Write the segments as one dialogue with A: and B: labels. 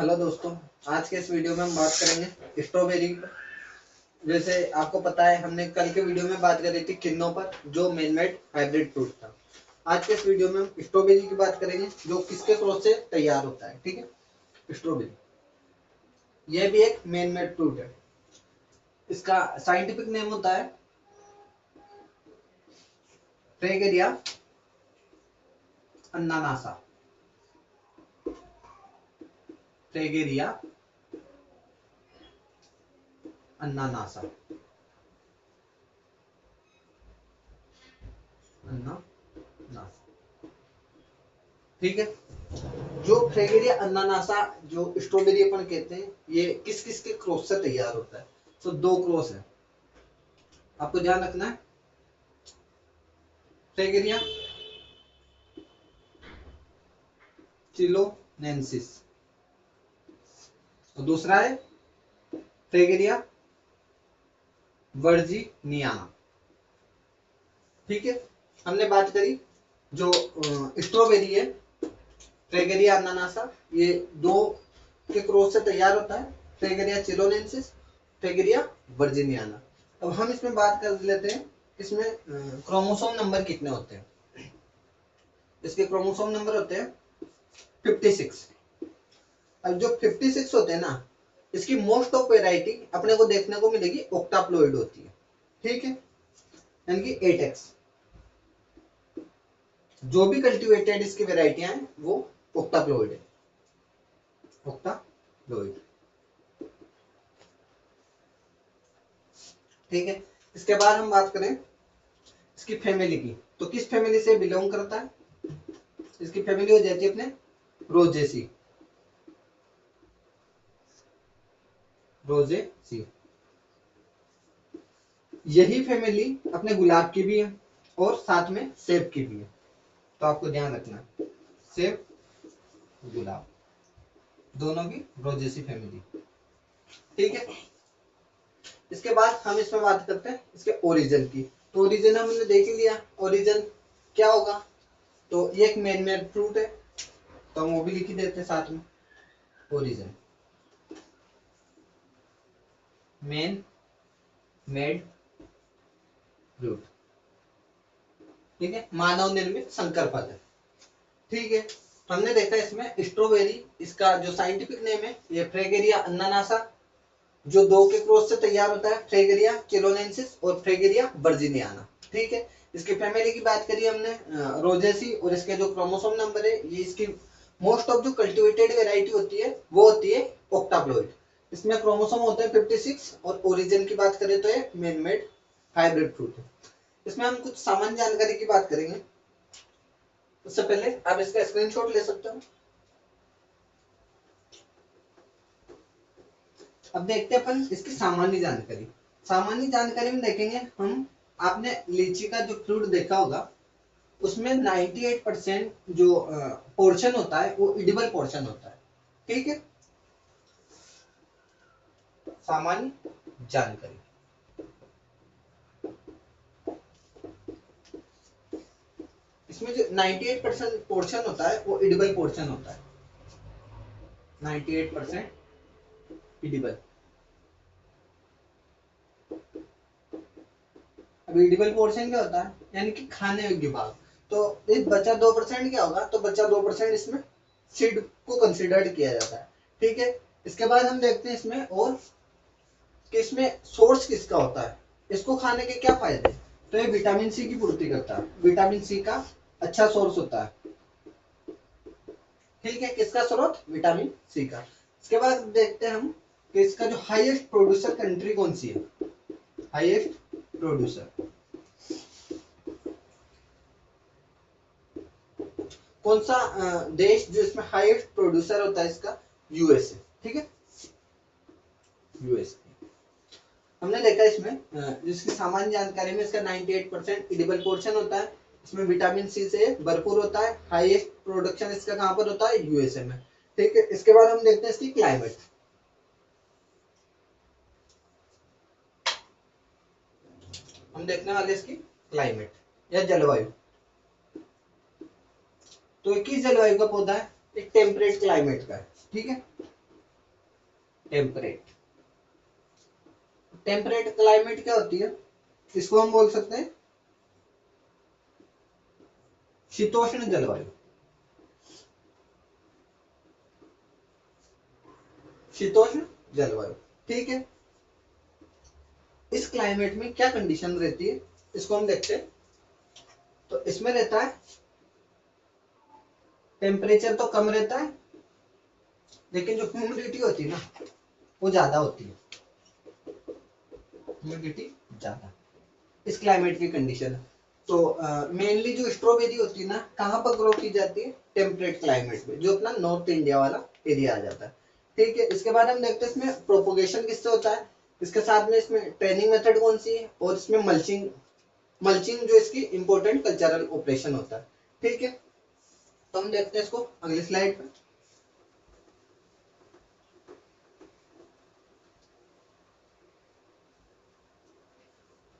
A: Hello दोस्तों, आज के इस वीडियो में हम बात करेंगे स्ट्रॉबेरी पर। जैसे आपको पता है, हमने कल के वीडियो में बात करी थी किन्नों पर, जो मेन मेड हाइब्रिड फ्रूट था। आज के इस वीडियो में हम स्ट्रॉबेरी की बात करेंगे, जो किसके क्रॉस से तैयार होता है। ठीक है, स्ट्रॉबेरी यह भी एक मेन मेड फ्रूट है। इसका साइंटिफिक नेम होता है फ्रेगेरिया अन्नानासा। फ्रेगेरिया अन्नानासा अन्नानासा। ठीक है, जो फ्रेगेरिया अन्नानासा, जो स्ट्रॉबेरी अपन कहते हैं, ये किस किस के क्रॉस से तैयार होता है। तो दो क्रॉस है, आपको ध्यान रखना है। फ्रेगेरिया चिलोनेंसिस और दूसरा है फ्रेगेरिया वर्जीनियाना। ठीक है, हमने बात करी जो स्ट्रॉबेरी है फ्रेगेरिया अन्नानासा, ये दो के क्रॉस से तैयार होता है, फ्रेगेरिया चिलोनेंसिस, फ्रेगेरिया वर्जीनियाना। अब हम इसमें बात कर लेते हैं, इसमें क्रोमोसोम नंबर कितने होते हैं। इसके क्रोमोसोम नंबर होते हैं 56। अब जो 56 होते हैं ना, इसकी मोस्ट ऑफ वेराइटी अपने को देखने को मिलेगी ऑक्टाप्लॉइड होती है। ठीक है, यानी कि 8x। जो भी कल्टीवेटेड इसकी वेराइटियां हैं वो ऑक्टाप्लॉइड है, ऑक्टाप्लॉइड। ठीक है, इसके बाद हम बात करें इसकी फैमिली की, तो किस फैमिली से बिलोंग करता है। इसकी फैमिली हो जाती है अपने रोजेसी। रोजेसी यही फैमिली अपने गुलाब की भी है और साथ में सेब की भी है, तो आपको ध्यान रखना, सेब गुलाब दोनों की रोजेसी फैमिली। ठीक है, इसके बाद हम इसमें बात करते हैं इसके ओरिजिन की। तो ओरिजिन हमने देख ही लिया, ओरिजिन क्या होगा। तो ये एक मेन मेड फ्रूट है, तो हम वो भी लिख ही देते हैं साथ में। Origin main made fruit. ठीक है, मानव निर्मित संकर फल है। ठीक है, हमने देखा इसमें स्ट्रॉबेरी, इसका जो साइंटिफिक नेम है ये फ्रेगेरिया अन्नानासा, जो दो के क्रॉस से तैयार होता है, फ्रेगेरिया चिलोनेंसिस और फ्रेगेरिया वर्जीनियाना। ठीक है, इसकी फैमिली की बात करी हमने रोजेसी, और इसके जो क्रोमोसोम नंबर है, ये इसकी मोस्ट ऑफ जो कल्टीवेटेड वेराइटी होती है वो होती है ऑक्टाप्लॉइड। इसमें क्रोमोसोम होते हैं 56, और ओरिजिन की बात करें तो ये मेन मेड हाइब्रिड फ्रूट है। इसमें हम कुछ सामान्य जानकारी की बात करेंगे, उससे पहले आप इसका स्क्रीनशॉट ले सकते हो। अब देखते हैं अपन इसकी सामान्य जानकारी। सामान्य जानकारी में देखेंगे हम, आपने लीची का जो फ्रूट देखा होगा, उसमें 98% जो पोर्शन होता है वो इडिबल पोर्शन होता है। ठीक है, सामान्य जानकारी। इसमें जो 98% पोर्शन होता है वो इडिबल पोर्शन होता है, 98% इडिबल। अब इडिबल पोर्शन क्या होता है, यानी कि खाने योग्य भाग। तो इस बचा 2% क्या होगा, तो बचा 2% इसमें सीड को कंसिडर्ड किया जाता है। ठीक है, इसके बाद हम देखते हैं इसमें और कि इसमें सोर्स किसका होता है, इसको खाने के क्या फायदे। तो ये विटामिन सी की पूर्ति करता है, विटामिन सी का अच्छा सोर्स होता है। ठीक है, किसका स्रोत, विटामिन सी का। इसके बाद देखते हैं हम कि इसका जो हाईएस्ट प्रोड्यूसर कंट्री कौन सी है। हाईएस्ट प्रोड्यूसर कौन सा देश जो इसमें हाईएस्ट प्रोड्यूसर होता है इसका, यूएसए। ठीक है, यूएसए। हमने देखा इसमें जिसकी सामान्य जानकारी में इसका 98% इडिबल पोर्शन होता है, इसमें विटामिन सी से भरपूर होता है, हाईएस्ट प्रोडक्शन इसका कहां पर होता है, यूएसए में। ठीक है, इसके बाद हम देखते हैं इसकी क्लाइमेट। हम देखने वाले इसकी क्लाइमेट या जलवायु। तो किस जलवायु का पौधा है, एक टेम्परेट क्लाइमेट का है। ठीक है, टेम्परेट। टेम्परेट क्लाइमेट क्या होती है, इसको हम बोल सकते हैं शीतोष्ण जलवायु। शीतोष्ण जलवायु, ठीक है। इस क्लाइमेट में क्या कंडीशन रहती है, इसको हम देखते हैं। तो इसमें रहता है टेम्परेचर तो कम रहता है, लेकिन जो ह्यूमिडिटी होती है ना वो ज्यादा होती है, ह्यूमिडिटी ज्यादा। इस क्लाइमेट की कंडीशन है। तो मेनली जो स्ट्रॉबेरी होती है ना कहाँ पर ग्रो की जाती है, टेम्परेट क्लाइमेट में, जो अपना नॉर्थ इंडिया वाला एरिया आ जाता है, ठीक है। इसके बाद हम देखते हैं इसमें प्रोपोगेशन किससे होता है, इसके साथ में इसमें ट्रेनिंग मेथड कौन सी है, और इसमें मल्चिंग, मल्चिंग जो इसकी इंपॉर्टेंट कल्चरल ऑपरेशन होता है, ठीक है। तो हम देखते हैं इसको अगली स्लाइड पे।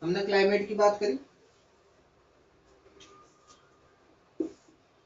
A: हमने क्लाइमेट की बात करी,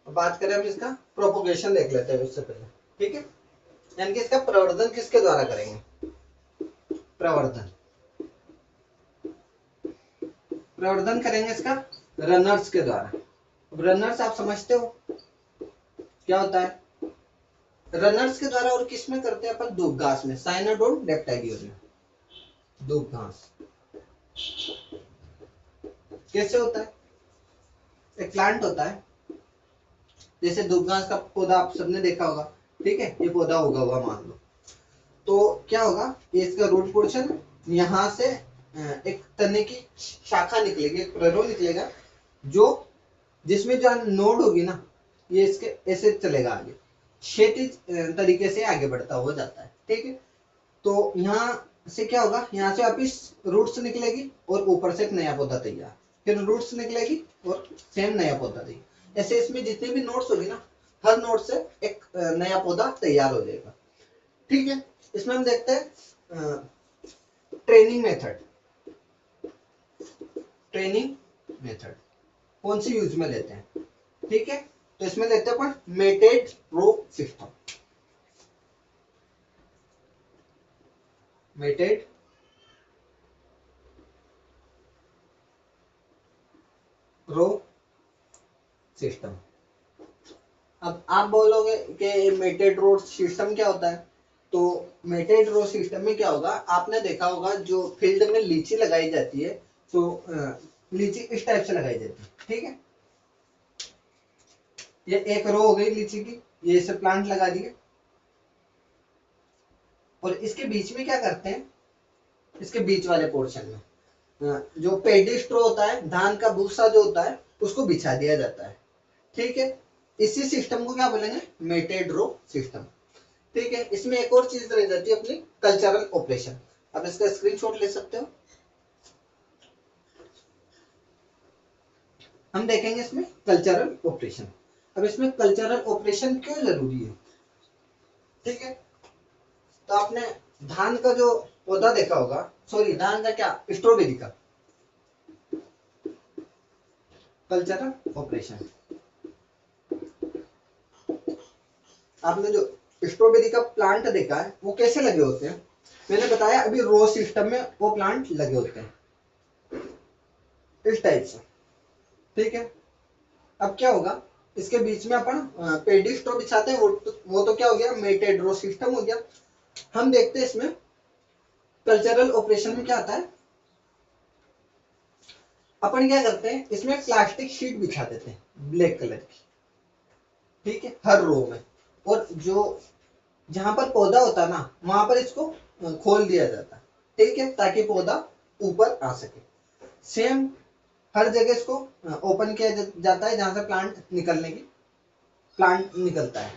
A: बात करें हम इसका प्रोपोगेशन देख लेते हैं उससे पहले, ठीक है। यानी कि इसका प्रवर्धन किसके द्वारा करेंगे, प्रवर्धन, प्रवर्धन करेंगे इसका रनर्स के द्वारा। अब रनर्स आप समझते हो क्या होता है, रनर्स के द्वारा, और किस में करते हैं अपन, दूब घास में, साइनोडोन डेक्टाइडियम में, दूब घास। कैसे होता है, एक प्लांट होता है, जैसे दूब घास का पौधा आप सबने देखा होगा, ठीक है। ये पौधा होगा हुआ मान लो, तो क्या होगा, ये इसका रूट पोर्शन, यहाँ से एक तने की शाखा निकलेगी, एक प्ररो निकलेगा, जो जिसमें जो नोड होगी ना, ये इसके ऐसे चलेगा आगे, क्षैतिज तरीके से आगे बढ़ता हुआ जाता है, ठीक है। तो यहाँ से क्या होगा, यहाँ से वापिस रूट्स निकलेगी और ऊपर से एक नया पौधा तैयार, फिर रूट्स निकलेगी और सेम नया पौधा तैयार। ऐसे इसमें जितने भी नोड्स होगी ना, हर नोड से एक नया पौधा तैयार हो जाएगा, ठीक है। इसमें हम देखते हैं ट्रेनिंग मेथड, ट्रेनिंग मेथड कौन सी यूज में लेते हैं, ठीक है। तो इसमें लेते हैं अपन मेटेड रो सिस्टम, मेटेड रो सिस्टम। अब आप बोलोगे कि मेटेड रो सिस्टम क्या होता है, तो मेटेड रो सिस्टम में क्या होगा, आपने देखा होगा जो फील्ड में लीची लगाई जाती है, तो लीची इस टाइप से लगाई जाती है, ठीक है। ये एक रो हो गई लीची की, ये इसे प्लांट लगा दिए, और इसके बीच में क्या करते हैं, इसके बीच वाले पोर्शन में जो पेडी स्ट्रो होता है, धान का भूसा जो होता है, उसको बिछा दिया जाता है, ठीक है। इसी सिस्टम को क्या बोलेंगे, मेटेड रो सिस्टम, ठीक है। इसमें एक और चीज रह जाती है अपनी कल्चरल ऑपरेशन, आप इसका स्क्रीनशॉट ले सकते हो। हम देखेंगे इसमें कल्चरल ऑपरेशन। अब इसमें कल्चरल ऑपरेशन क्यों जरूरी है, ठीक है। तो आपने धान का जो पौधा देखा होगा, सॉरी धान का क्या, स्ट्रॉबेरी का कल्चरल ऑपरेशन, आपने जो स्ट्रॉबेरी का प्लांट देखा है वो कैसे लगे होते हैं, मैंने बताया अभी रो सिस्टम में वो प्लांट लगे होते हैं इस टाइप से, ठीक है। अब क्या होगा, इसके बीच में अपन पेडी स्ट्रो बिछाते हैं, वो तो क्या हो गया, मेटेड रो सिस्टम हो गया। हम देखते हैं इसमें कल्चरल ऑपरेशन में क्या आता है, अपन क्या करते हैं, इसमें प्लास्टिक शीट बिछा देते हैं ब्लैक कलर की, ठीक है, हर रो में, और जो जहां पर पौधा होता है ना वहां पर इसको खोल दिया जाता है, ठीक है, ताकि पौधा ऊपर आ सके। सेम हर जगह इसको ओपन किया जाता है जहां से प्लांट निकलता है,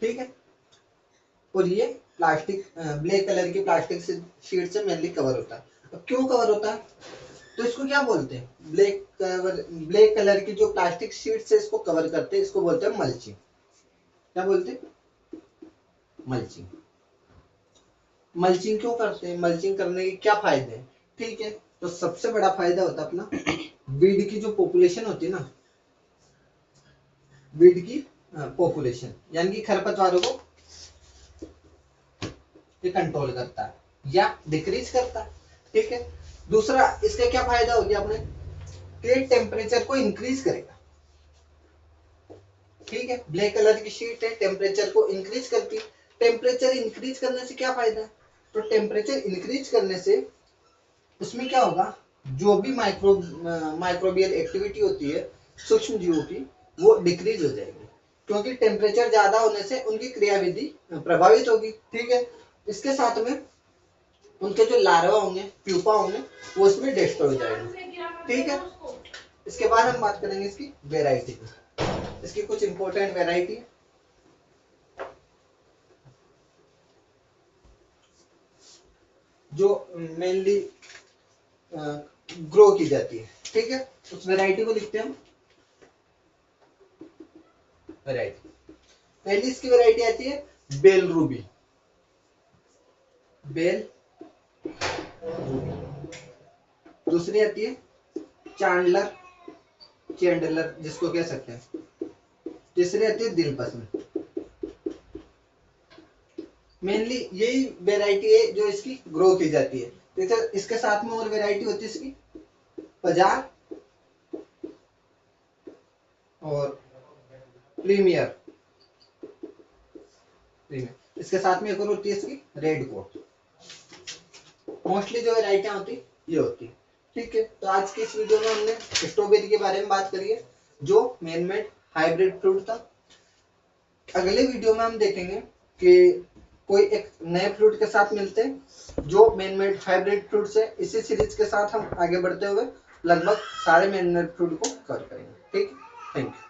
A: ठीक है। और ये प्लास्टिक ब्लैक कलर की प्लास्टिक से शीट से मेनली कवर होता है। अब क्यों कवर होता है, तो इसको क्या बोलते हैं, ब्लैक कलर की जो प्लास्टिक शीट से इसको कवर करते हैं, इसको बोलते हैं मल्चिंग। क्या बोलते हैं, मल्चिंग। मल्चिंग क्यों करते हैं, मल्चिंग करने के क्या फायदे हैं, ठीक है। तो सबसे बड़ा फायदा होता है अपना वीड की जो पॉपुलेशन होती है ना, वीड की पॉपुलेशन, यानी कि खरपतवारों को ये कंट्रोल करता है या डिक्रीज करता है। ठीक है, दूसरा इसका क्या फायदा हो गया अपने, कि टेम्परेचर को इंक्रीज करेगा। ठीक है, ब्लैक कलर की शीट है, टेम्परेचर को इंक्रीज करती है। टेम्परेचर इंक्रीज करने से क्या फायदा है, तो टेम्परेचर इंक्रीज करने से उसमें क्या होगा, जो भी माइक्रोबियल एक्टिविटी होती है सूक्ष्म जीवों की, वो डिक्रीज हो जाएगी, क्योंकि टेम्परेचर ज्यादा होने से उनकी क्रियाविधि प्रभावित होगी। ठीक है, इसके साथ में उनके जो लार्वा होंगे, प्यूपा होंगे, वो उसमें डिस्ट्रॉय हो जाएंगे। ठीक है, इसके बाद हम बात करेंगे इसकी वेराइटी की। इसकी कुछ इंपॉर्टेंट वेराइटी जो मेनली ग्रो की जाती है। ठीक है, उस वेराइटी को लिखते हैं हम वैरायटी। पहली इसकी वैरायटी आती है बेल रूबी। Bell Ruby. दूसरी आती है चांडलर, चैंडलर जिसको कह सकते हैं। तीसरी आती है दिल पसंद। मेनली यही वैरायटी है जो इसकी ग्रो की जाती है। तो इसके साथ में और वैरायटी होती है इसकी पजार और प्रीमियर। इसके साथ में एक और होती है इसकी रेड कोट। मोस्टली जो वैरायटियां होती ये होती है। ठीक है, तो आज की इस वीडियो में हमने स्ट्रॉबेरी के बारे में बात करी है, जो मैन मेड हाइब्रिड फ्रूट था। अगले वीडियो में हम देखेंगे कि कोई एक नए फ्रूट के साथ मिलते हैं जो मैन मेड हाइब्रिड फ्रूट है। इसी सीरीज के साथ हम आगे बढ़ते हुए लगभग सारे मैन मेड फ्रूट को कवर करेंगे। ठीक, थैंक यू।